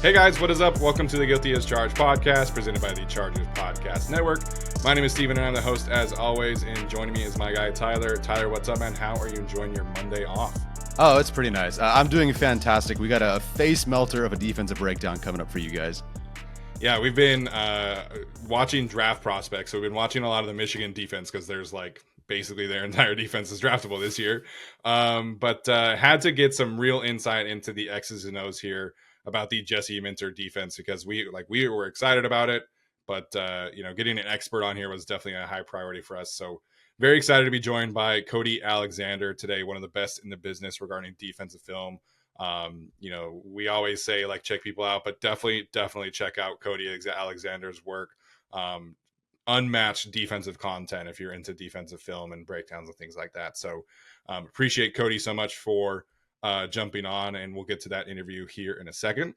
Hey guys, what is up? Welcome to the Guilty as Charged podcast presented by the Chargers Podcast Network. My name is Steven and I'm the host as always, and joining me is my guy Tyler. Tyler, what's up, man? How are you enjoying your Monday off? Oh, it's pretty nice. I'm doing fantastic. We got a face melter of a defensive breakdown coming up for you guys. Yeah, we've been watching draft prospects. So we've been watching a lot of the Michigan defense because there's basically their entire defense is draftable this year. But had to get some real insight into the X's and O's here about the Jesse Minter defense because we were excited about it, but getting an expert on here was definitely a high priority for us. So very excited to be joined by Cody Alexander today, one of the best in the business regarding defensive film. We always say check people out, but definitely check out Cody Alexander's work. Unmatched defensive content if you're into defensive film and breakdowns and things like that. So appreciate Cody so much for jumping on, and we'll get to that interview here in a second.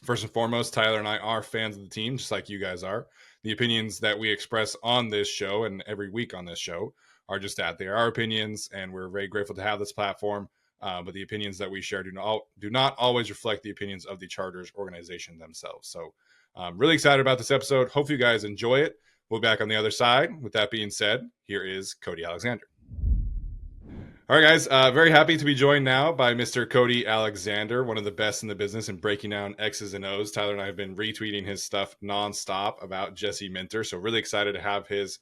First and foremost, Tyler and I are fans of the team, just like you guys are. The opinions that we express on this show and every week on this show are just that. They are our opinions, and we're very grateful to have this platform. But the opinions that we share do not always reflect the opinions of the Chargers organization themselves. So really excited about this episode. Hope you guys enjoy it. We'll be back on the other side. With that being said, here is Cody Alexander. All right, guys, very happy to be joined now by Mr. Cody Alexander, one of the best in the business in breaking down X's and O's. Tyler and I have been retweeting his stuff nonstop about Jesse Minter, so really excited to have his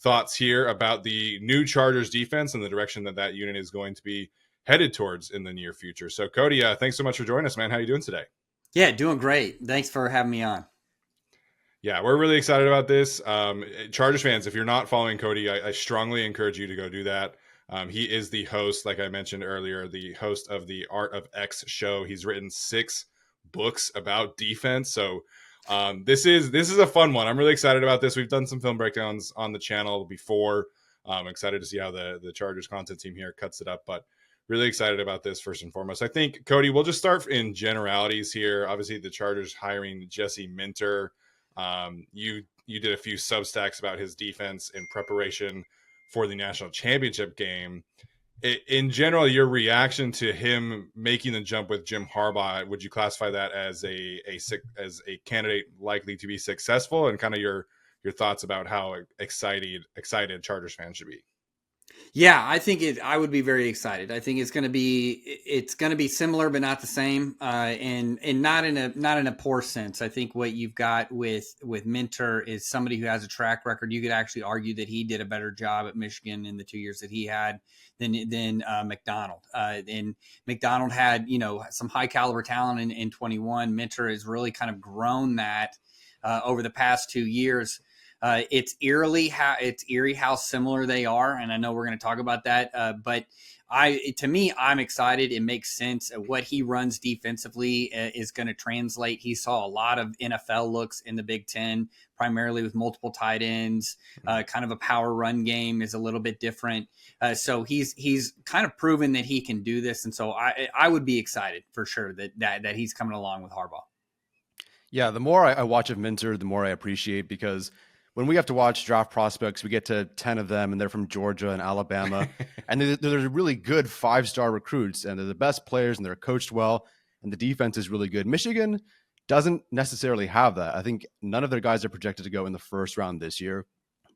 thoughts here about the new Chargers defense and the direction that unit is going to be headed towards in the near future. So, Cody, thanks so much for joining us, man. How are you doing today? Yeah, doing great. Thanks for having me on. Yeah, we're really excited about this. Chargers fans, if you're not following Cody, I strongly encourage you to go do that. He is the host, like I mentioned earlier, the host of the Art of X show. He's written 6 books about defense. So this is a fun one. I'm really excited about this. We've done some film breakdowns on the channel before. I'm excited to see how the Chargers content team here cuts it up, but really excited about this first and foremost. I think, Cody, we'll just start in generalities here. Obviously, the Chargers hiring Jesse Minter. You did a few Substacks about his defense in preparation for the national championship game. In general, your reaction to him making the jump with Jim Harbaugh, would you classify that as a candidate likely to be successful, and kind of your thoughts about how excited Chargers fans should be? Yeah, I would be very excited. I think it's going to be similar, but not the same, and not in a poor sense. I think what you've got with Minter is somebody who has a track record. You could actually argue that he did a better job at Michigan in the 2 years that he had than McDonald. And McDonald had some high caliber talent in 21. Minter has really kind of grown that over the past 2 years. It's eerie how similar they are, and I know we're going to talk about that. But I'm excited. It makes sense. What he runs defensively is going to translate. He saw a lot of NFL looks in the Big Ten, primarily with multiple tight ends. Kind of a power run game is a little bit different. So he's kind of proven that he can do this, and so I would be excited for sure that he's coming along with Harbaugh. Yeah, the more I watch of Minter, the more I appreciate, because when we have to watch draft prospects, we get to 10 of them, and they're from Georgia and Alabama. And they're really good 5-star recruits, and they're the best players, and they're coached well, and the defense is really good. Michigan doesn't necessarily have that. I think none of their guys are projected to go in the first round this year.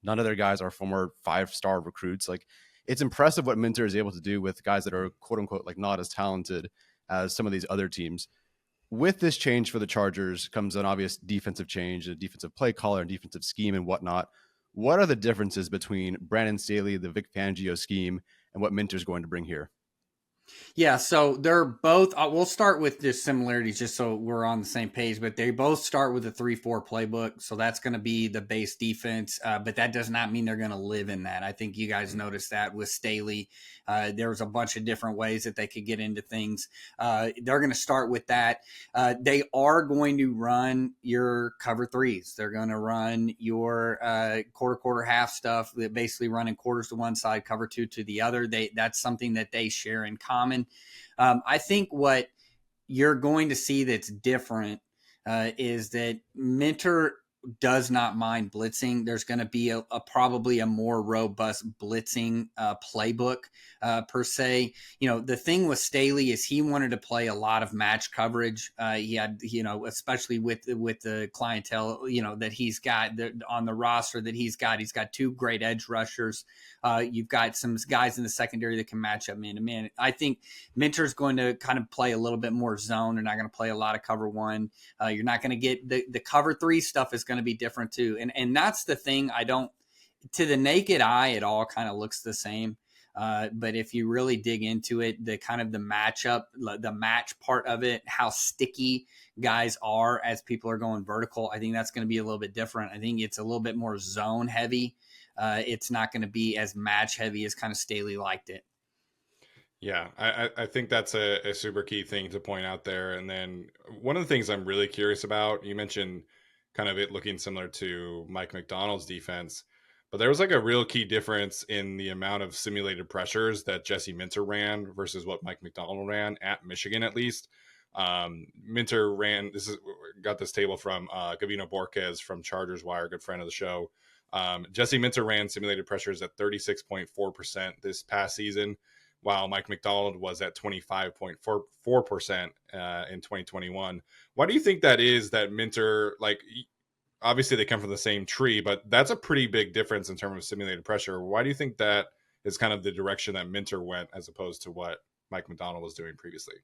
None of their guys are former 5-star recruits. It's impressive what Minter is able to do with guys that are, quote unquote, not as talented as some of these other teams. With this change for the Chargers comes an obvious defensive change, a defensive play caller, and defensive scheme and whatnot. What are the differences between Brandon Staley, the Vic Fangio scheme, and what Minter's going to bring here? Yeah, so they're both, we'll start with the similarities just so we're on the same page, but they both start with a 3-4 playbook. So that's going to be the base defense, but that does not mean they're going to live in that. I think you guys noticed that with Staley. There was a bunch of different ways that they could get into things. They're going to start with that. They are going to run your cover threes. They're going to run your quarter, half stuff, that basically running quarters to one side, cover two to the other. That's something that they share in common. I think what you're going to see that's different is that Minter does not mind blitzing. There's going to be a probably a more robust blitzing playbook per se. The thing with Staley is he wanted to play a lot of match coverage. He had, especially with the clientele, that he's got on the roster that he's got 2 great edge rushers. You've got some guys in the secondary that can match up man to man. I think Minter's going to kind of play a little bit more zone. They're not going to play a lot of cover 1. You're not going to get the cover 3 stuff is going to be different too. And that's the thing. To the naked eye, it all kind of looks the same. But if you really dig into it, the kind of the matchup, the match part of it, how sticky guys are as people are going vertical, I think that's going to be a little bit different. I think it's a little bit more zone heavy. It's not going to be as match heavy as kind of Staley liked it. Yeah, I think that's a super key thing to point out there. And then one of the things I'm really curious about, you mentioned kind of it looking similar to Mike McDonald's defense, but there was like a real key difference in the amount of simulated pressures that Jesse Minter ran versus what Mike McDonald ran at Michigan, at least. Minter ran, got this table from Gavino Borquez from Chargers Wire, good friend of the show. Jesse Minter ran simulated pressures at 36.4% this past season, while Mike McDonald was at 25.44% in 2021. Why do you think that is, that Minter, like, obviously they come from the same tree, but that's a pretty big difference in terms of simulated pressure. Why do you think that is kind of the direction that Minter went as opposed to what Mike McDonald was doing previously?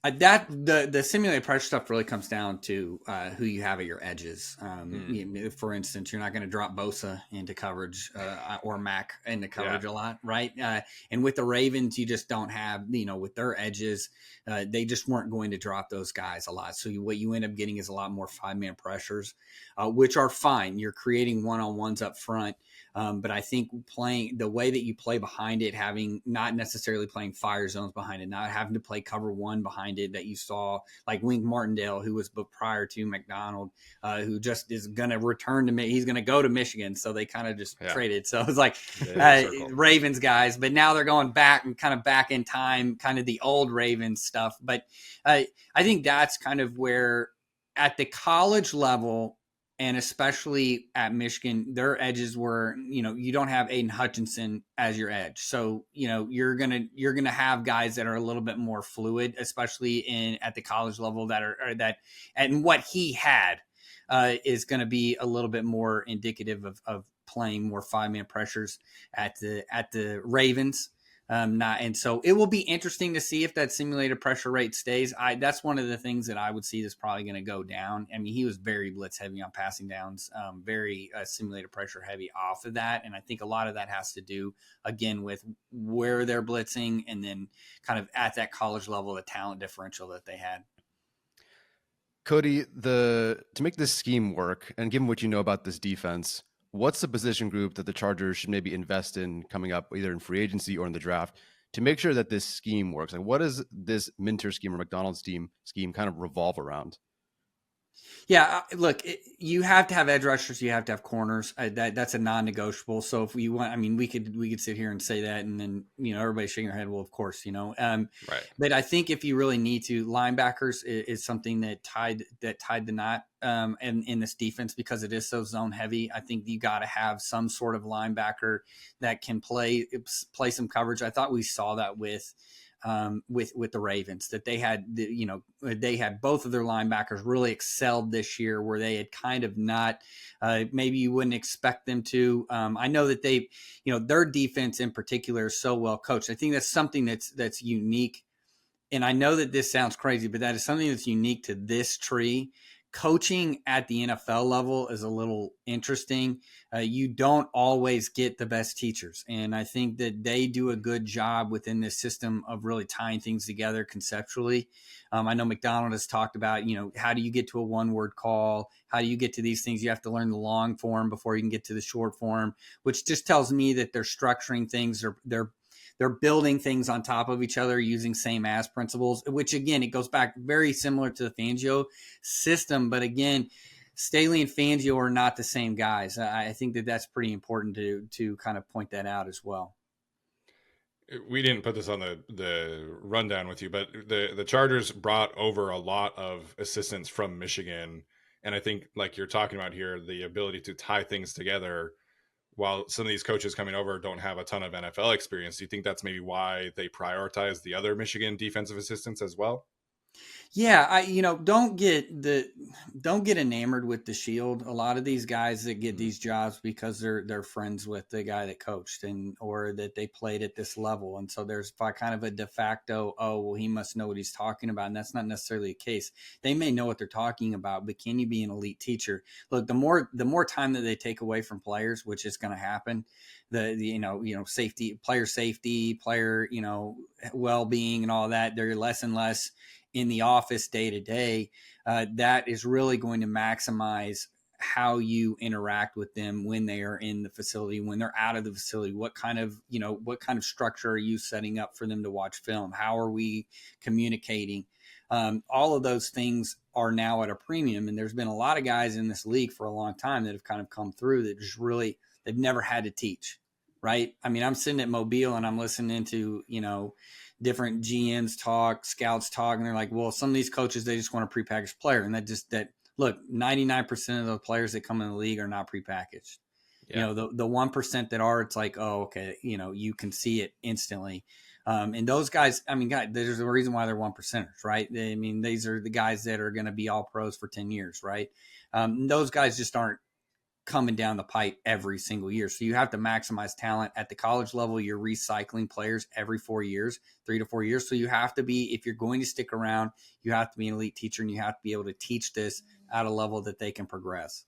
That the simulated pressure stuff really comes down to who you have at your edges. For instance, you're not going to drop Bosa into coverage or Mac into coverage a lot, right? And with the Ravens, you just don't have, with their edges, they just weren't going to drop those guys a lot. So what you end up getting is a lot more 5-man pressures, which are fine. You're creating one-on-ones up front. But I think playing the way that you play behind it, having not necessarily playing fire zones behind it, not having to play cover 1 behind it, that you saw like Wink Martindale, who was prior to McDonald, who just is going to return to me. He's going to go to Michigan. So they kind of just traded. So it was like Ravens guys, but now they're going back and kind of back in time, kind of the old Ravens stuff. But I think that's kind of where at the college level, and especially at Michigan, their edges were, you don't have Aiden Hutchinson as your edge. So, you're going to have guys that are a little bit more fluid, especially at the college level and what he had is going to be a little bit more indicative of playing more 5-man pressures at the Ravens. And so it will be interesting to see if that simulated pressure rate stays. That's one of the things that I would see that's probably going to go down. I mean, he was very blitz heavy on passing downs, very simulated pressure heavy off of that. And I think a lot of that has to do, again, with where they're blitzing and then kind of at that college level, the talent differential that they had. Cody, to make this scheme work, and given what you know about this defense, what's the position group that the Chargers should maybe invest in coming up, either in free agency or in the draft, to make sure that this scheme works? Like, what does this Minter scheme or McDonald's scheme kind of revolve around? Yeah, look, you have to have edge rushers. You have to have corners. That's a non-negotiable. So if we want, I mean, we could sit here and say that, and then everybody's shaking their head. Well, of course, right. But I think if you really need to, linebackers is something that tied the knot in this defense, because it is so zone heavy. I think you got to have some sort of linebacker that can play some coverage. I thought we saw that with the Ravens, that they had both of their linebackers really excelled this year, where they had kind of not, maybe you wouldn't expect them to. I know that their defense in particular is so well coached. I think that's something that's unique. And I know that this sounds crazy, but that is something that's unique to this tree. Coaching at the NFL level is a little interesting. You don't always get the best teachers. And I think that they do a good job within this system of really tying things together conceptually. I know McDonald has talked about, how do you get to a 1-word call? How do you get to these things? You have to learn the long form before you can get to the short form, which just tells me that they're structuring things, they're building things on top of each other using same as principles, which again, it goes back very similar to the Fangio system. But again, Staley and Fangio are not the same guys. I think that's pretty important to kind of point that out as well. We didn't put this on the rundown with you, but the Chargers brought over a lot of assistants from Michigan. And I think, like you're talking about here, the ability to tie things together, while some of these coaches coming over don't have a ton of NFL experience, do you think that's maybe why they prioritize the other Michigan defensive assistants as well? Yeah, don't get enamored with the shield. A lot of these guys that get these jobs because they're friends with the guy that coached or that they played at this level. And so there's kind of a de facto, oh, well, he must know what he's talking about. And that's not necessarily the case. They may know what they're talking about, but can you be an elite teacher? Look, the more time that they take away from players, which is going to happen, the safety, player, well-being and all that, they're less and less in the office day to day. That is really going to maximize how you interact with them when they are in the facility, when they're out of the facility. What kind of structure are you setting up for them to watch film? How are we communicating? All of those things are now at a premium. And there's been a lot of guys in this league for a long time that have kind of come through that just really, they've never had to teach, right? I mean, I'm sitting at Mobile and I'm listening to, different GMs talk, scouts talk, and they're like, well, some of these coaches, they just want a prepackaged player. And look, 99% of the players that come in the league are not prepackaged. Yeah. The 1% that are, it's like, oh, okay. You can see it instantly. And those guys, there's a reason why they're 1%ers, right? These are the guys that are going to be all pros for 10 years, right? Those guys just aren't coming down the pipe every single year. So you have to maximize talent at the college level. You're recycling players every 4 years, 3 to 4 years. So you have to be, if you're going to stick around, you have to be an elite teacher and you have to be able to teach this at a level that they can progress.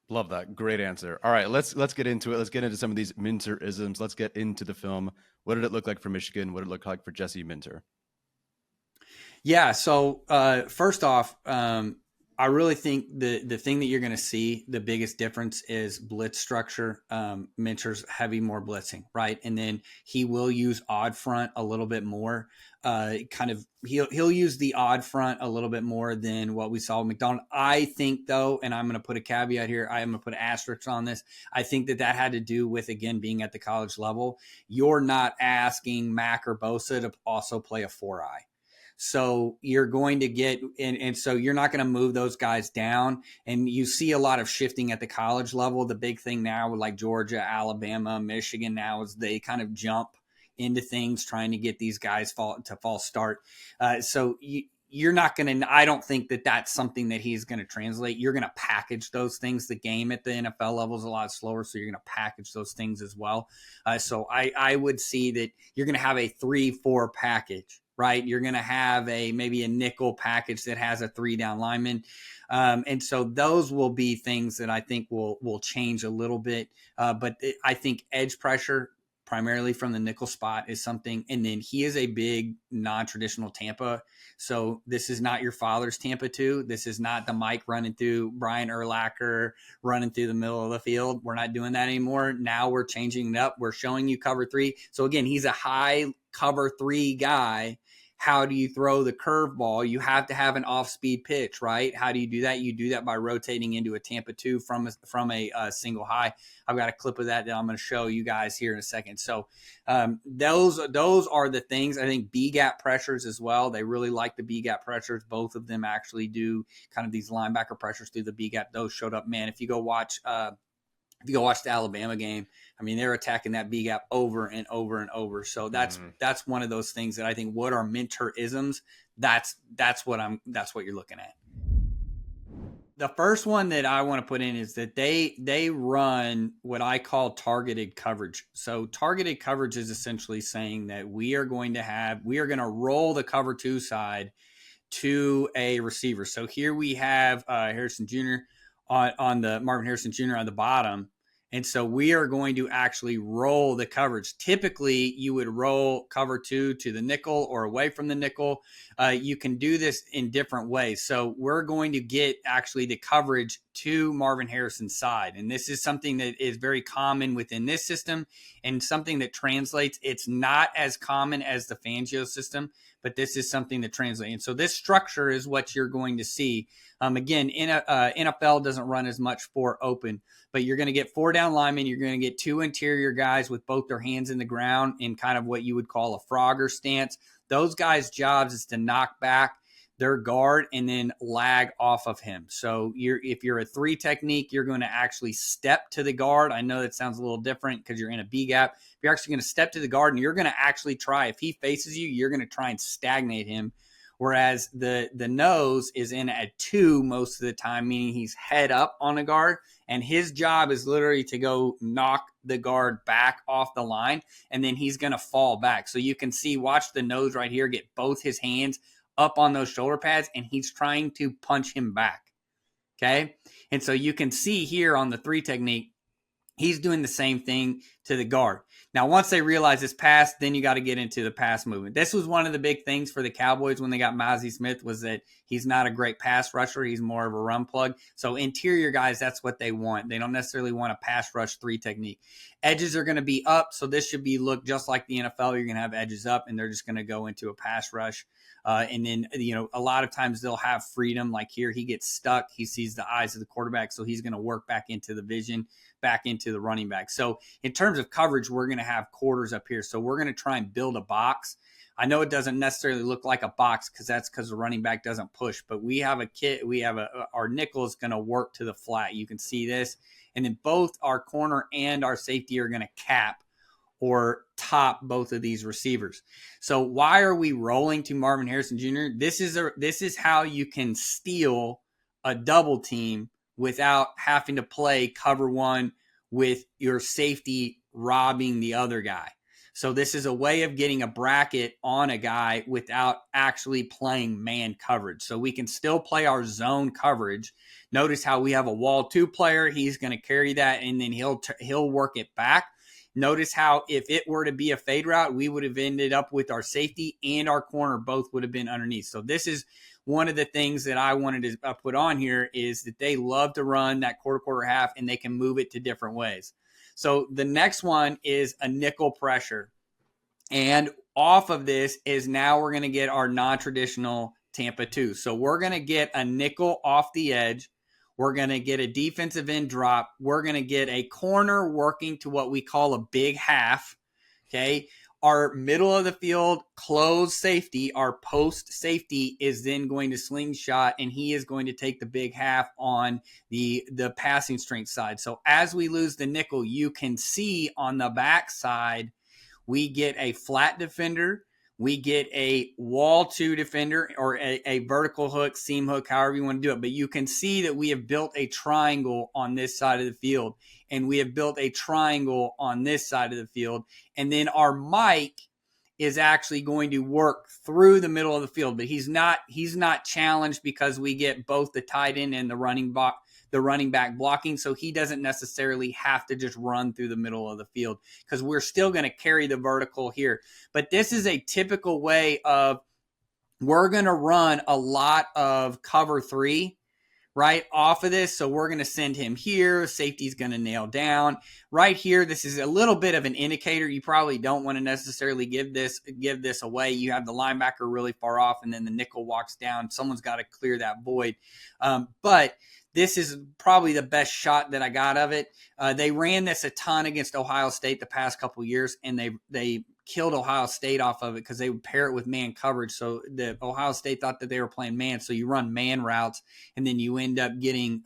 Love that. Great answer. All right, let's get into it. Let's get into some of these Minter-isms. Let's get into the film. What did it look like for Michigan? What did it look like for Jesse Minter? Yeah. So first off, I really think the thing that you're going to see the biggest difference is blitz structure. Minter's heavy more blitzing, right? And then he will use odd front a little bit more. He'll use the odd front a little bit more than what we saw with McDonald. I think though, and I'm going to put a caveat here, I'm going to put asterisks on this. I think that had to do with, again, being at the college level. You're not asking Mac or Bosa to also play a 4-eye. So you're going to get, and so you're not going to move those guys down. And you see a lot of shifting at the college level. The big thing now with like Georgia, Alabama, Michigan now is they kind of jump into things trying to get these guys false start. So you're not going to, I don't think that that's something that he's going to translate. You're going to package those things. The game at the NFL level is a lot slower, so you're going to package those things as well. So I would see that you're going to have a 3-4 package. Right, you're going to have maybe a nickel package that has a 3-down lineman, and so those will be things that I think will change a little bit. But I think edge pressure, primarily from the nickel spot, is something. And then he is a big non-traditional Tampa. So this is not your father's Tampa 2. This is not the Mike running through Brian Urlacher running through the middle of the field. We're not doing that anymore. Now we're changing it up. We're showing you cover 3. So again, he's a high cover 3 guy. How do you throw the curveball? You have to have an off-speed pitch, right? How do you do that? You do that by rotating into a Tampa 2 from a single high. I've got a clip of that I'm going to show you guys here in a second. So those are the things. I think B-gap pressures as well. They really like the B-gap pressures. Both of them actually do kind of these linebacker pressures through the B-gap. Those showed up, man. If you go watch the Alabama game, they're attacking that B gap over and over and over. So that's one of those things that I think, what are Minter-isms? That's what you're looking at. The first one that I want to put in is that they run what I call targeted coverage. So targeted coverage is essentially saying that we are going to roll the cover 2 side to a receiver. So here we have Harrison Jr. on the Marvin Harrison Jr. on the bottom. And so we are going to actually roll the coverage. Typically, you would roll cover 2 to the nickel or away from the nickel. You can do this in different ways. So we're going to get actually the coverage to Marvin Harrison's side. And this is something that is very common within this system and something that translates. It's not as common as the Fangio system, but this is something that translates. And so this structure is what you're going to see. Again, NFL doesn't run as much 4 open, but you're going to get 4 down linemen. You're going to get 2 interior guys with both their hands in the ground in kind of what you would call a Frogger stance. Those guys' jobs is to knock back their guard and then lag off of him. So if you're a 3 technique, you're going to actually step to the guard. I know that sounds a little different because you're in a B gap. You're actually going to step to the guard and you're going to actually try, if he faces you, you're going to try and stagnate him. Whereas the nose is in a 2 most of the time, meaning he's head up on a guard, and his job is literally to go knock the guard back off the line, and then he's going to fall back. So you can see, watch the nose right here, get both his hands up on those shoulder pads, and he's trying to punch him back. Okay? And so you can see here on the 3 technique, he's doing the same thing to the guard. Now, once they realize it's pass, then you got to get into the pass movement. This was one of the big things for the Cowboys when they got Mozzie Smith, was that he's not a great pass rusher. He's more of a run plug. So interior guys, that's what they want. They don't necessarily want a pass rush 3 technique. Edges are going to be up, so this should be look just like the NFL. You're going to have edges up, and they're just going to go into a pass rush. And then, a lot of times they'll have freedom. Like here, he gets stuck. He sees the eyes of the quarterback, so he's going to work back into the vision, back into the running back. So in terms of coverage, we're going to have quarters up here. So we're going to try and build a box. I know it doesn't necessarily look like a box because the running back doesn't push, but we have our nickel is going to work to the flat. You can see this. And then both our corner and our safety are going to cap or top both of these receivers. So why are we rolling to Marvin Harrison Jr.? This is how you can steal a double team without having to play cover 1 with your safety robbing the other guy. So this is a way of getting a bracket on a guy without actually playing man coverage. So we can still play our zone coverage. Notice how we have a wall 2 player. He's going to carry that, and then he'll work it back. Notice how if it were to be a fade route, we would have ended up with our safety and our corner both would have been underneath. So this is one of the things that I wanted to put on here, is that they love to run that quarter half, and they can move it to different ways. So the next one is a nickel pressure. And off of this is now we're going to get our non-traditional Tampa 2. So we're going to get a nickel off the edge. We're going to get a defensive end drop. We're going to get a corner working to what we call a big half. Okay. Our middle of the field closed safety, our post safety, is then going to slingshot, and he is going to take the big half on the passing strength side. So as we lose the nickel, you can see on the back side, we get a flat defender. We get a wall 2 defender, or a vertical hook, seam hook, however you want to do it. But you can see that we have built a triangle on this side of the field, and we have built a triangle on this side of the field. And then our Mike is actually going to work through the middle of the field, but he's not challenged because we get both the tight end and the running back blocking, so he doesn't necessarily have to just run through the middle of the field because we're still going to carry the vertical here. But this is a typical way of, we're going to run a lot of cover 3 right off of this. So we're going to send him here. Safety's going to nail down right here. This is a little bit of an indicator. You probably don't want to necessarily give this away. You have the linebacker really far off, and then the nickel walks down. Someone's got to clear that void. But this is probably the best shot that I got of it. They ran this a ton against Ohio State the past couple years, and they killed Ohio State off of it because they would pair it with man coverage. So the Ohio State thought that they were playing man. So you run man routes, and then you end up getting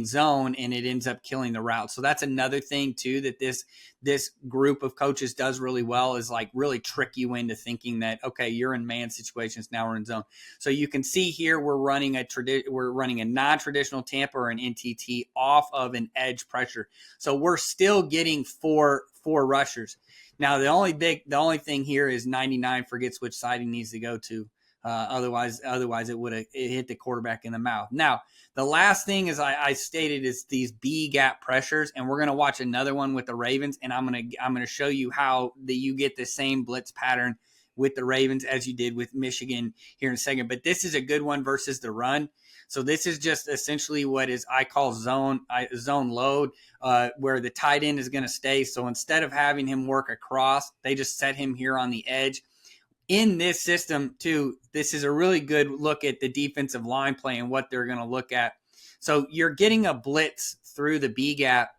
zone, and it ends up killing the route. So that's another thing too that this group of coaches does really well, is like really trick you into thinking that, okay, you're in man situations, now we're in zone. So you can see here we're running a non-traditional Tampa or an NTT off of an edge pressure. So we're still getting four rushers. Now the only thing here is 99 forgets which side he needs to go to. Otherwise it would have hit the quarterback in the mouth. Now, the last thing is I stated is these B gap pressures, and we're going to watch another one with the Ravens, and I'm going to show you how you get the same blitz pattern with the Ravens as you did with Michigan here in a second. But this is a good one versus the run. So this is just essentially what I call zone load, where the tight end is going to stay. So instead of having him work across, they just set him here on the edge. In this system, too, this is a really good look at the defensive line play and what they're going to look at. So you're getting a blitz through the B gap.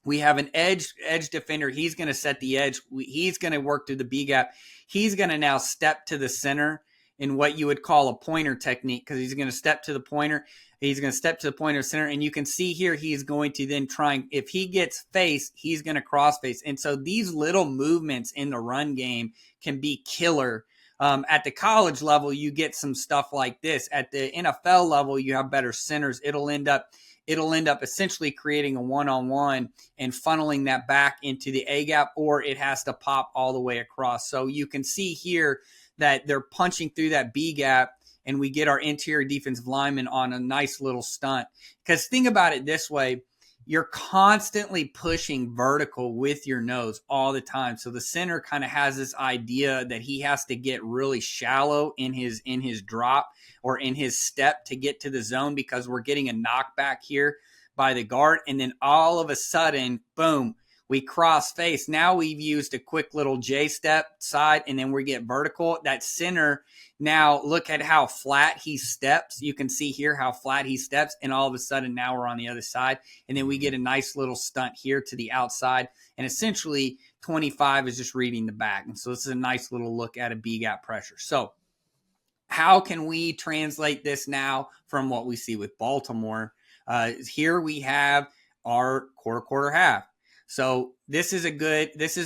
We have an edge defender. He's going to set the edge. He's going to work through the B gap. He's going to now step to the center in what you would call a pointer technique, because he's going to step to the pointer. He's going to step to the pointer center, and you can see here he's going to then if he gets face, he's going to cross face. And so these little movements in the run game can be killer. At the college level, you get some stuff like this. At the NFL level, you have better centers. It'll end up essentially creating a one-on-one and funneling that back into the A-gap, or it has to pop all the way across. So you can see here that they're punching through that B-gap, and we get our interior defensive lineman on a nice little stunt. Because think about it this way, you're constantly pushing vertical with your nose all the time. So the center kind of has this idea that he has to get really shallow in his drop or in his step to get to the zone, because we're getting a knockback here by the guard. And then all of a sudden, boom, we cross face. Now we've used a quick little J step side, and then we get vertical. That center, now look at how flat he steps. You can see here how flat he steps, and all of a sudden now we're on the other side. And then we get a nice little stunt here to the outside, and essentially 25 is just reading the back. And so this is a nice little look at a B-gap pressure. So how can we translate this now from what we see with Baltimore? Here we have our quarter half. So this is a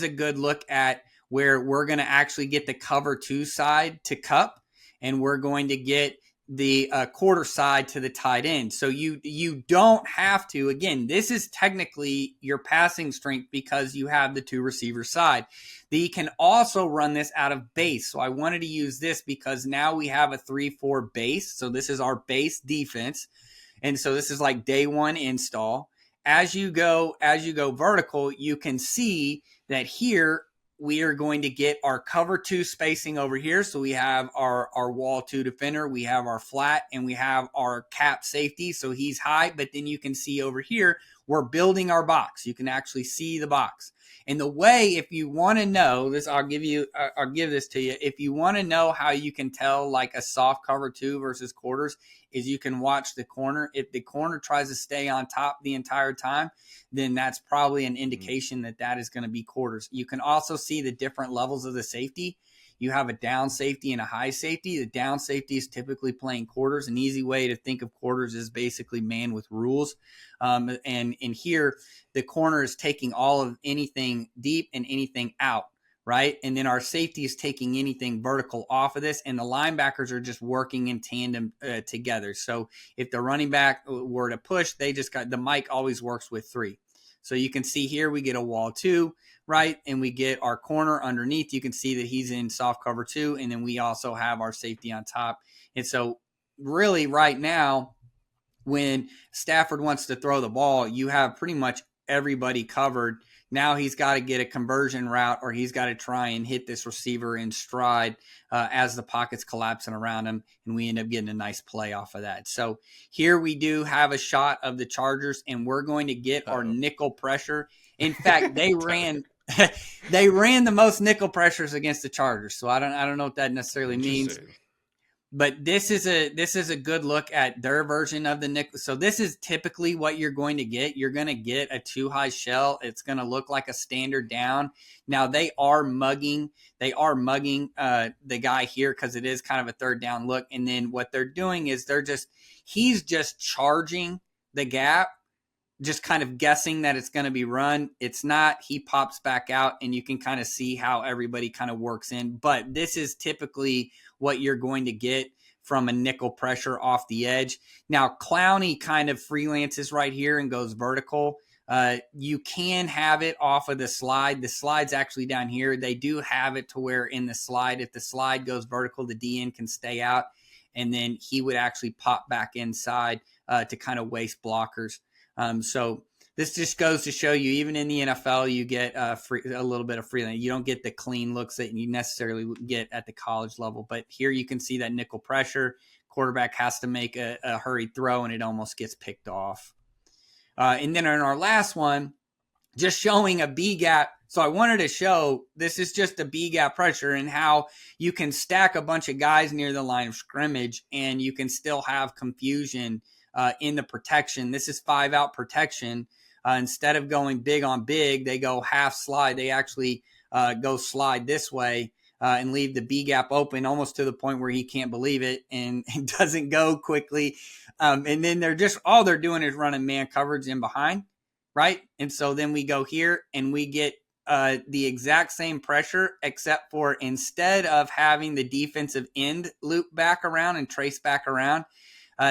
good look at where we're going to actually get the cover 2 side to cup, and we're going to get the quarter side to the tight end. So you don't have to, again, this is technically your passing strength because you have the 2 receiver side. You can also run this out of base. So I wanted to use this because now we have a 3-4 base. So this is our base defense. And so this is like day 1 install. As you go vertical, you can see that here we are going to get our cover 2 spacing over here. So we have our wall 2 defender, we have our flat, and we have our cap safety. So he's high, but then you can see over here, we're building our box. You can actually see the box. And the way, if you want to know this, I'll give this to you. If you want to know how you can tell like a soft cover 2 versus quarters, is you can watch the corner. If the corner tries to stay on top the entire time, then that's probably an indication that is going to be quarters. You can also see the different levels of the safety. You have a down safety and a high safety. The down safety is typically playing quarters. An easy way to think of quarters is basically man with rules. And in here, the corner is taking all of anything deep and anything out, right? And then our safety is taking anything vertical off of this, and the linebackers are just working in tandem together. So if the running back were to push, the mic always works with 3. So you can see here we get a wall 2, right? And we get our corner underneath. You can see that he's in soft cover 2, and then we also have our safety on top. And so really right now, when Stafford wants to throw the ball, you have pretty much everybody covered. Now he's got to get a conversion route, or he's got to try and hit this receiver in stride as the pocket's collapsing around him, and we end up getting a nice play off of that. So here we do have a shot of the Chargers, and we're going to get our nickel pressure. In fact, they ran the most nickel pressures against the Chargers. So I don't know what that necessarily means. But this is a good look at their version of the nickel. So this is typically what you're going to get. You're going to get a 2-high shell. It's going to look like a standard down. Now they are mugging the guy here because it is kind of a third down look. And then what they're doing is he's just charging the gap, just kind of guessing that it's going to be run. It's not. He pops back out, and you can kind of see how everybody kind of works in. But this is typically what you're going to get from a nickel pressure off the edge. Now, Clowney kind of freelances right here and goes vertical. You can have it off of the slide. The slide's actually down here. They do have it to where in the slide, if the slide goes vertical, the DN can stay out, and then he would actually pop back inside to kind of waste blockers. So this just goes to show you, even in the NFL, you get a little bit of freelance. You don't get the clean looks that you necessarily get at the college level. But here you can see that nickel pressure. Quarterback has to make a hurried throw, and it almost gets picked off. And then in our last one, just showing a B gap. So I wanted to show this is just a B gap pressure and how you can stack a bunch of guys near the line of scrimmage, and you can still have confusion in the protection. This is 5-out protection. Instead of going big on big, they go half slide. They actually go slide this way and leave the B gap open almost to the point where he can't believe it and doesn't go quickly. And then all they're doing is running man coverage in behind, right? And so then we go here and we get the exact same pressure, except for instead of having the defensive end loop back around and trace back around,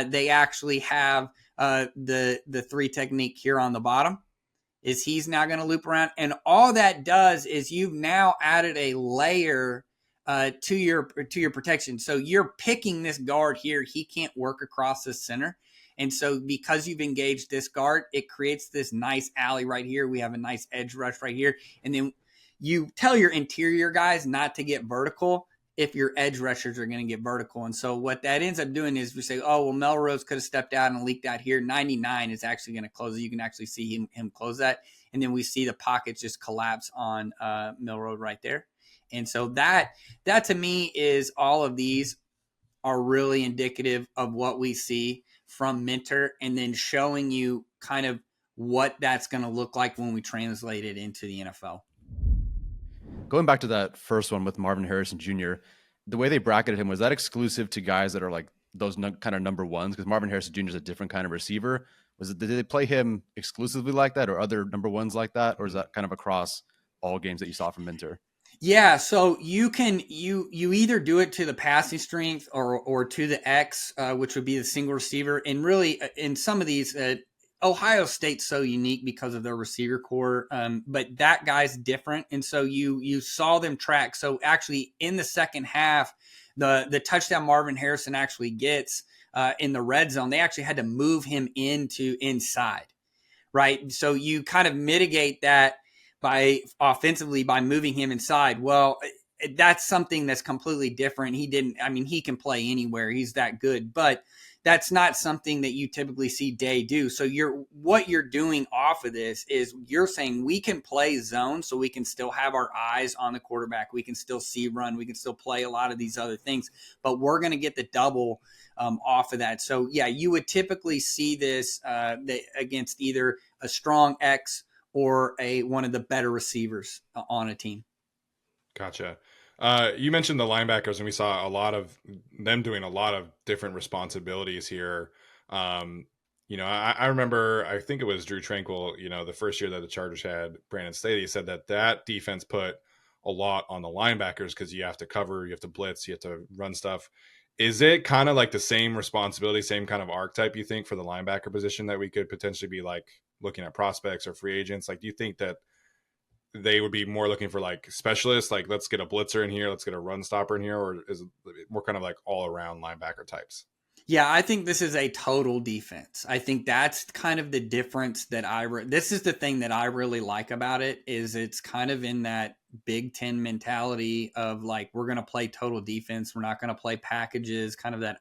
they actually have the 3 technique here on the bottom. Is he's now going to loop around, and all that does is you've now added a layer to your protection. So you're picking this guard here; he can't work across the center, and so because you've engaged this guard, it creates this nice alley right here. We have a nice edge rush right here, and then you tell your interior guys not to get vertical if your edge rushers are going to get vertical. And so what that ends up doing is we say, oh, well, Melrose could have stepped out and leaked out here. 99 is actually going to close it. You can actually see him close that. And then we see the pockets just collapse on Melrose right there. And so that to me is all of these are really indicative of what we see from Minter, and then showing you kind of what that's going to look like when we translate it into the NFL. Going back to that first one with Marvin Harrison Jr., the way they bracketed him, was that exclusive to guys that are like those kind of number ones? Because Marvin Harrison Jr. is a different kind of receiver. Did they play him exclusively like that, or other number ones like that? Or is that kind of across all games that you saw from Minter? Yeah, so you either do it to the passing strength or to the X, which would be the single receiver. And really, in some of these, Ohio State's so unique because of their receiver core, but that guy's different. And so you saw them track. So actually in the second half, the touchdown Marvin Harrison actually gets in the red zone, they actually had to move him into inside, right? So you kind of mitigate that by offensively by moving him inside. Well, that's something that's completely different. He can play anywhere. He's that good, but that's not something that you typically see Day do. So what you're doing off of this is you're saying we can play zone, so we can still have our eyes on the quarterback. We can still see run. We can still play a lot of these other things, but we're going to get the double off of that. So yeah, you would typically see this against either a strong X or one of the better receivers on a team. Gotcha. You mentioned the linebackers, and we saw a lot of them doing a lot of different responsibilities here. I remember, I think it was Drew Tranquil, the first year that the Chargers had Brandon Staley, said that defense put a lot on the linebackers because you have to cover, you have to blitz, you have to run stuff. Is it kind of like the same responsibility, same kind of archetype, you think, for the linebacker position that we could potentially be like looking at prospects or free agents? Like, do you think that they would be more looking for like specialists, like let's get a blitzer in here, let's get a run stopper in here, or is it more kind of like all around linebacker types? Yeah, I think this is a total defense. I think that's kind of the difference that this is the thing that I really like about it, is it's kind of in that Big Ten mentality of like, we're going to play total defense. We're not going to play packages. Kind of that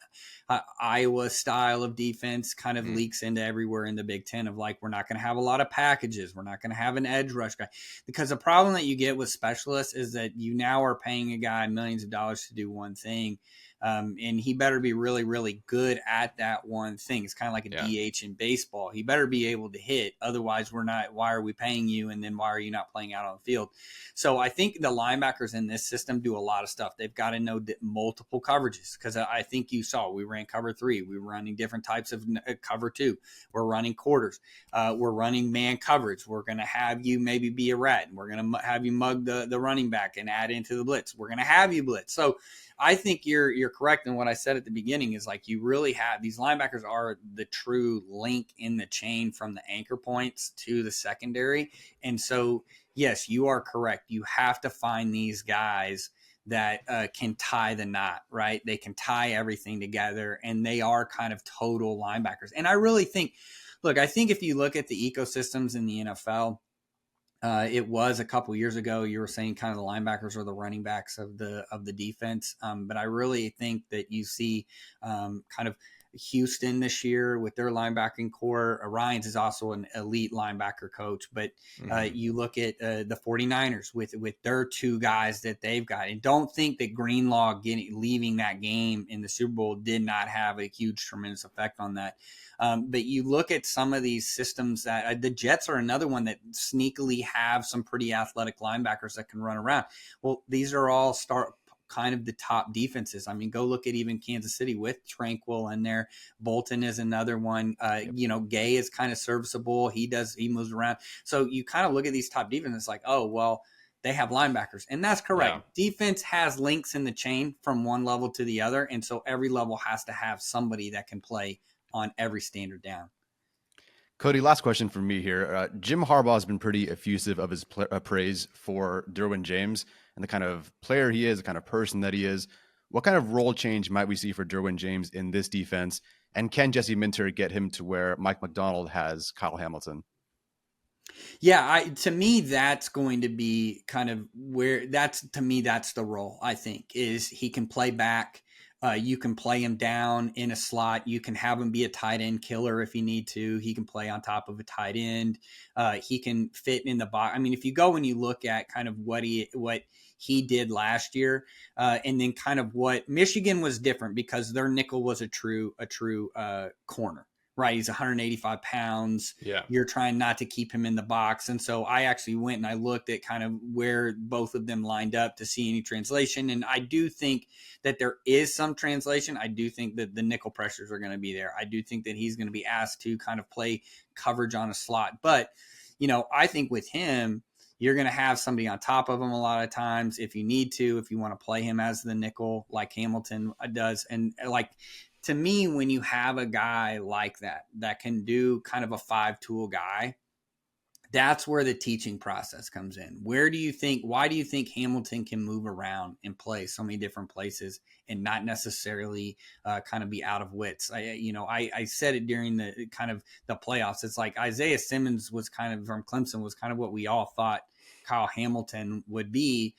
Iowa style of defense kind of leaks into everywhere in the Big Ten of like, we're not going to have a lot of packages. We're not going to have an edge rush guy, because the problem that you get with specialists is that you now are paying a guy millions of dollars to do one thing. And he better be really, really good at that one thing. It's kind of like a DH in baseball. He better be able to hit. Otherwise, why are we paying you? And then why are you not playing out on the field? So I think the linebackers in this system do a lot of stuff. They've got to know multiple coverages, because I think you saw we ran cover 3. We were running different types of cover 2. We're running quarters. We're running man coverage. We're going to have you maybe be a rat, and we're going to have you mug the running back and add into the blitz. We're going to have you blitz. So I think you're correct in what I said at the beginning, is like, you really have these linebackers are the true link in the chain from the anchor points to the secondary. And so, yes, you are correct. You have to find these guys that can tie the knot, right? They can tie everything together, and they are kind of total linebackers. And I really think, I think if you look at the ecosystems in the NFL, it was a couple years ago, you were saying kind of the linebackers are the running backs of the defense. But I really think that you see kind of Houston this year with their linebacking core. Ryans is also an elite linebacker coach, but you look at the 49ers with their two guys that they've got, and don't think that Greenlaw leaving that game in the Super Bowl did not have a huge, tremendous effect on that. But you look at some of these systems that the Jets are another one that sneakily have some pretty athletic linebackers that can run around. Well, these are all kind of the top defenses. I mean, go look at even Kansas City with Tranquil in there. Bolton is another one. Gay is kind of serviceable. He moves around. So you kind of look at these top defenses like, oh, well, they have linebackers. And that's correct. Yeah. Defense has links in the chain from one level to the other. And so every level has to have somebody that can play on every standard down. Cody, last question for me here. Jim Harbaugh has been pretty effusive of his praise for Derwin James and the kind of player he is, the kind of person that he is. What kind of role change might we see for Derwin James in this defense? And can Jesse Minter get him to where Mike McDonald has Kyle Hamilton? Yeah, to me, that's going to be kind of that's the role, I think, is he can play back. You can play him down in a slot. You can have him be a tight end killer if you need to. He can play on top of a tight end. He can fit in the box. I mean, if you go and you look at kind of what he did last year, and then kind of what Michigan was different because their nickel was a true corner. Right. He's 185 pounds. Yeah. You're trying not to keep him in the box. And so I actually went and I looked at kind of where both of them lined up to see any translation. And I do think that there is some translation. I do think that the nickel pressures are going to be there. I do think that he's going to be asked to kind of play coverage on a slot. But, I think with him, you're going to have somebody on top of him a lot of times if you need to, if you want to play him as the nickel like Hamilton does. And to me, when you have a guy like that can do kind of a 5-tool guy, that's where the teaching process comes in. Why do you think Hamilton can move around and play so many different places and not necessarily kind of be out of wits? I said it during the kind of the playoffs. It's like Isaiah Simmons was kind of from Clemson was kind of what we all thought Kyle Hamilton would be.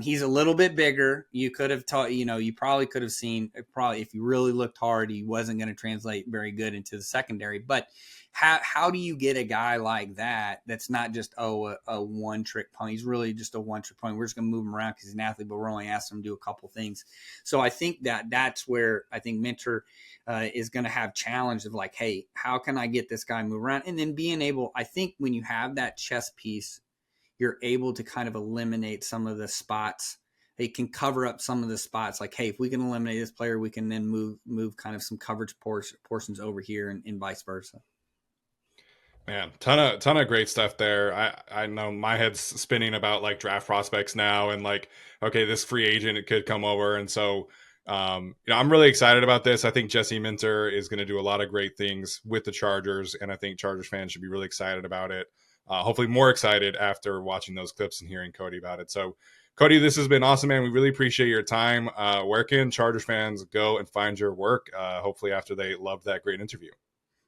He's a little bit bigger. You could have taught, you probably could have seen if you really looked hard, he wasn't going to translate very good into the secondary. But how do you get a guy like that that's not just a one-trick pony? He's really just a one-trick pony. We're just going to move him around because he's an athlete, but we're only asking him to do a couple things. So I think that's where I think Minter is going to have challenge of like, hey, how can I get this guy move around? And then being able, I think when you have that chess piece, you're able to kind of eliminate some of the spots. They can cover up some of the spots. Like, hey, if we can eliminate this player, we can then move kind of some coverage portions over here and vice versa. Man, ton of great stuff there. I know my head's spinning about like draft prospects now and like, okay, this free agent, it could come over. And so, I'm really excited about this. I think Jesse Minter is going to do a lot of great things with the Chargers. And I think Chargers fans should be really excited about it. Hopefully more excited after watching those clips and hearing Cody about it. So, Cody, this has been awesome, man. We really appreciate your time. Where can Chargers fans go and find your work, hopefully after they loved that great interview?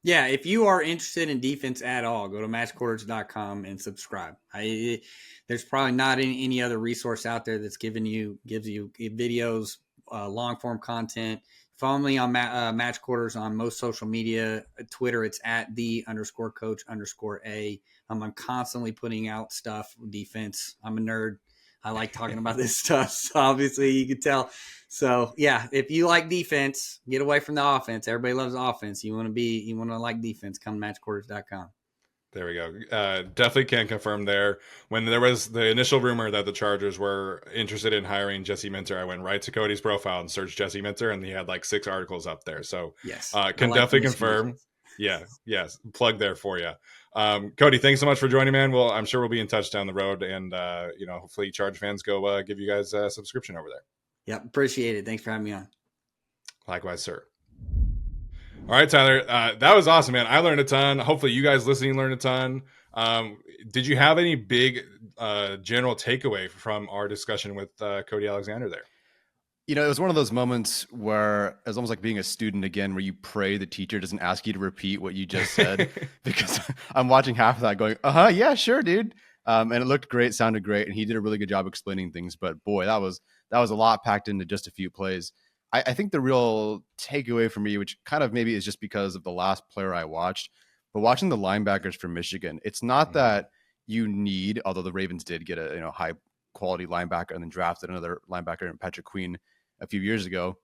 Yeah, if you are interested in defense at all, go to MatchQuarters.com and subscribe. There's probably not any other resource out there that's gives you videos, long-form content. Follow me on MatchQuarters on most social media. Twitter, it's at @the_coach_A. I'm constantly putting out stuff, defense. I'm a nerd. I like talking about this stuff. So obviously you can tell. So yeah, if you like defense, get away from the offense. Everybody loves offense. You want to like defense, come to MatchQuarters.com. There we go. Definitely can confirm there. When there was the initial rumor that the Chargers were interested in hiring Jesse Minter, I went right to Cody's profile and searched Jesse Minter, and he had like 6 articles up there. So yes, can definitely confirm. Yeah, yes, plug there for you. Cody, thanks so much for joining, man. Well, I'm sure we'll be in touch down the road, and hopefully Charger fans go give you guys a subscription over there. Yep, appreciate it. Thanks for having me on. Likewise, sir. All right, Tyler, that was awesome, man. I learned a ton. Hopefully you guys listening learned a ton. Did you have any big general takeaway from our discussion with Cody Alexander there? It was one of those moments where it was almost like being a student again, where you pray the teacher doesn't ask you to repeat what you just said, because I'm watching half of that going, yeah, sure, dude. And it looked great, sounded great, and he did a really good job explaining things. But boy, that was a lot packed into just a few plays. I think the real takeaway for me, which kind of maybe is just because of the last player I watched, but watching the linebackers for Michigan, it's not Mhm. that you need, although the Ravens did get a high quality linebacker and then drafted another linebacker in Patrick Queen a few years ago.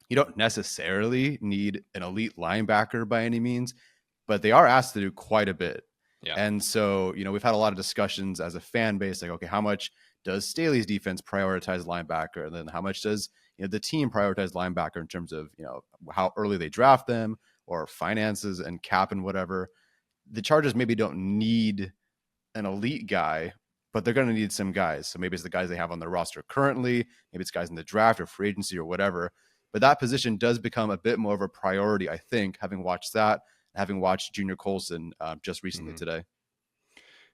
You don't necessarily need an elite linebacker by any means, but they are asked to do quite a bit. Yeah. And so, we've had a lot of discussions as a fan base, like, okay, how much does Staley's defense prioritize linebacker? And then how much does the team prioritize linebacker in terms of how early they draft them or finances and cap and whatever? The Chargers maybe don't need an elite guy, but they're going to need some guys. So maybe it's the guys they have on their roster currently, maybe it's guys in the draft or free agency or whatever. But that position does become a bit more of a priority, I think, having watched that, having watched Junior Colson just recently Mhm. today.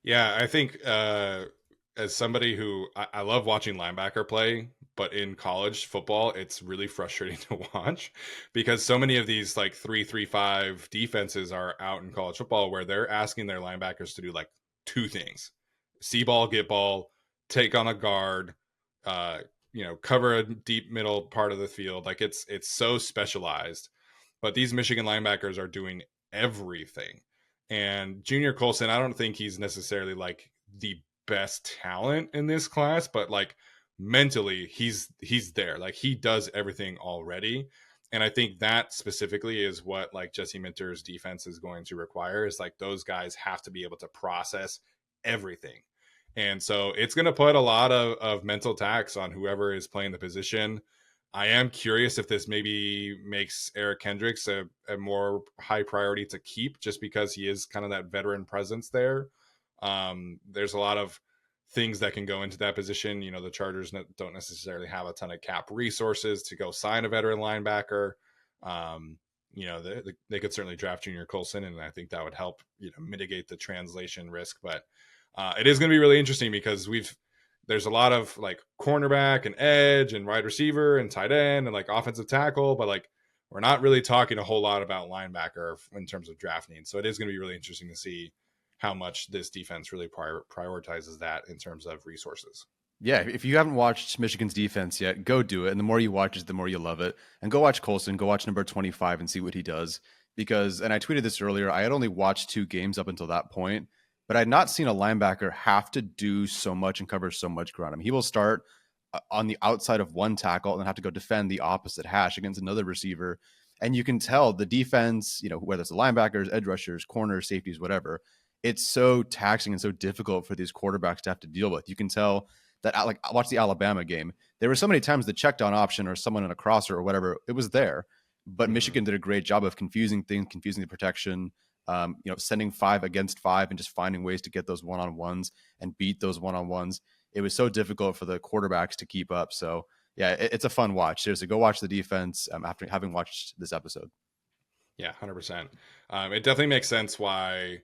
Yeah, I think as somebody who I love watching linebacker play, but in college football, it's really frustrating to watch because so many of these like 3-3-5 defenses are out in college football where they're asking their linebackers to do like two things: see ball, get ball, take on a guard, uh, cover a deep middle part of the field. Like it's so specialized. But these Michigan linebackers are doing everything. And Junior Colson, I don't think he's necessarily like the best talent in this class, but like mentally he's there. Like he does everything already. And I think that specifically is what like Jesse Minter's defense is going to require, is like those guys have to be able to process everything. And so it's going to put a lot of mental tax on whoever is playing the position. I am curious if this maybe makes Eric Kendricks a more high priority to keep, just because he is kind of that veteran presence there. There's a lot of things that can go into that position. The Chargers don't necessarily have a ton of cap resources to go sign a veteran linebacker. They could certainly draft Junior Colson, and I think that would help mitigate the translation risk. But it is going to be really interesting because there's a lot of like cornerback and edge and wide receiver and tight end and like offensive tackle, but like we're not really talking a whole lot about linebacker in terms of draft needs. So it is going to be really interesting to see how much this defense really prioritizes that in terms of resources. Yeah, if you haven't watched Michigan's defense yet, go do it. And the more you watch it, the more you love it. And go watch Colson, go watch number 25 and see what he does. Because, and I tweeted this earlier, I had only watched 2 games up until that point, but I'd not seen a linebacker have to do so much and cover so much ground. I mean, he will start on the outside of one tackle and then have to go defend the opposite hash against another receiver. And you can tell the defense, whether it's the linebackers, edge rushers, corners, safeties, whatever, it's so taxing and so difficult for these quarterbacks to have to deal with. You can tell that, like, watch the Alabama game. There were so many times the check down option or someone in a crosser or whatever, it was there. But Michigan did a great job of confusing things, confusing the protection, sending 5 against 5 and just finding ways to get those one-on-ones and beat those one-on-ones. It was so difficult for the quarterbacks to keep up. So, yeah, it's a fun watch. Seriously, go watch the defense after having watched this episode. Yeah, 100%. It definitely makes sense why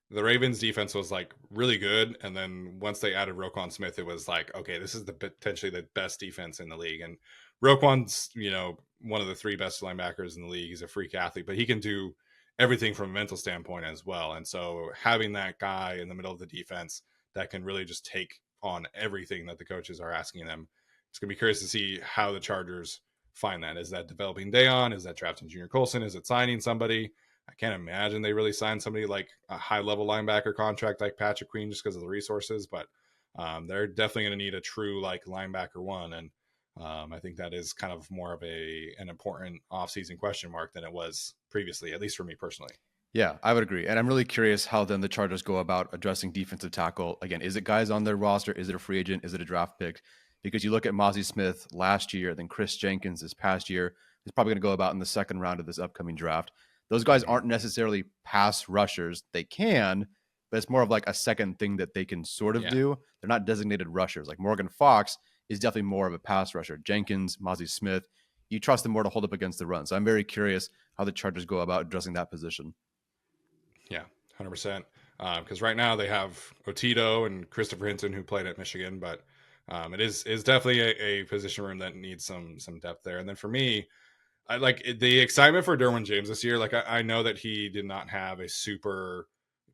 the Ravens defense was like really good, and then once they added Roquan Smith, it was like, okay, this is potentially the best defense in the league. And Roquan's one of the 3 best linebackers in the league. He's a freak athlete, but he can do everything from a mental standpoint as well. And so having that guy in the middle of the defense that can really just take on everything that the coaches are asking them, it's gonna be curious to see how the Chargers find that. Is that developing Dayon? Is that drafting Junior Colson? Is it signing somebody? I can't imagine they really signed somebody like a high level linebacker contract like Patrick Queen just because of the resources, but they're definitely going to need a true like linebacker one. And I think that is kind of more of an important offseason question mark than it was previously, at least for me personally. Yeah, I would agree. And I'm really curious how then the Chargers go about addressing defensive tackle. Again, is it guys on their roster? Is it a free agent? Is it a draft pick? Because you look at Mozzie Smith last year, then Chris Jenkins this past year, is probably going to go about in the second round of this upcoming draft. Those guys aren't necessarily pass rushers. They can, but it's more of like a second thing that they can sort of do. They're not designated rushers. Like Morgan Fox is definitely more of a pass rusher. Jenkins, Mozzie Smith, you trust them more to hold up against the run. So I'm very curious how the Chargers go about addressing that position. Yeah, 100%. Because right now they have Otito and Christopher Hinton who played at Michigan, but it is definitely a position room that needs some depth there. And then for me, I like the excitement for Derwin James this year. Like I know that he did not have a super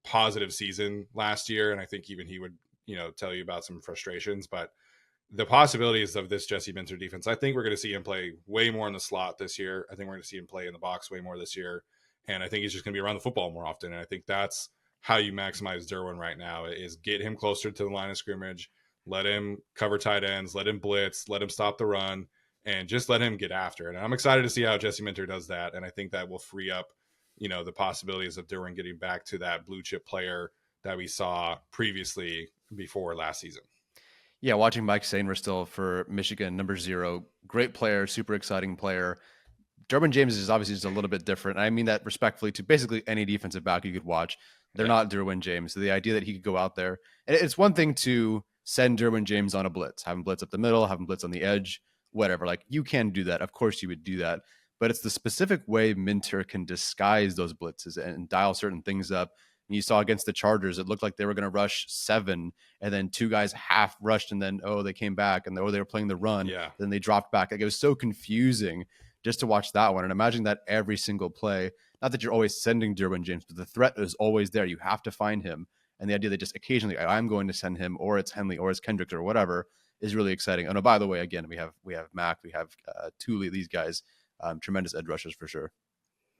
positive season last year, and I think even he would tell you about some frustrations, but the possibilities of this Jesse Minter defense, I think we're going to see him play way more in the slot this year. I think we're going to see him play in the box way more this year. And I think he's just going to be around the football more often. And I think that's how you maximize Derwin right now, is get him closer to the line of scrimmage, let him cover tight ends, let him blitz, let him stop the run, and just let him get after it. And I'm excited to see how Jesse Minter does that. And I think that will free up, the possibilities of Derwin getting back to that blue chip player that we saw previously before last season. Yeah, watching Mike Sainristil still for Michigan, number 0, great player, super exciting player. Derwin James is obviously just a little bit different. I mean that respectfully to basically any defensive back you could watch. They're not Derwin James. So the idea that he could go out there, and it's one thing to send Derwin James on a blitz, have him blitz up the middle, have him blitz on the edge, whatever. Like, you can do that. Of course you would do that. But it's the specific way Minter can disguise those blitzes and dial certain things up. And you saw against the Chargers, it looked like they were going to rush 7, and then 2 guys half rushed, and then, they came back, and they were playing the run. Yeah. Then they dropped back. Like, it was so confusing just to watch that one. And imagine that every single play. Not that you're always sending Derwin James, but the threat is always there. You have to find him. And the idea that just occasionally I'm going to send him, or it's Henley, or it's Kendricks, or whatever, is really exciting. Oh no, by the way, again, we have Mac, we have Thule, these guys, tremendous edge rushers for sure.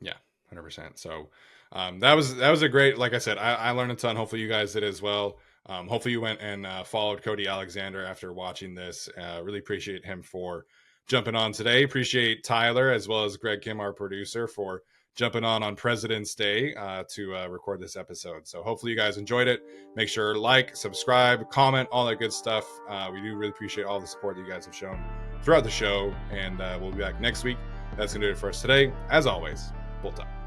Yeah, 100%. So that was a great, like I said, I learned a ton. Hopefully you guys did as well. Hopefully you went and followed Cody Alexander after watching this. Really appreciate him for jumping on today. Appreciate Tyler as well as Greg Kim, our producer, for jumping on President's Day to record this episode. So hopefully you guys enjoyed it. Make sure like, subscribe, comment, all that good stuff. We do really appreciate all the support that you guys have shown throughout the show, and we'll be back next week. That's going to do it for us today. As always, Bull Time.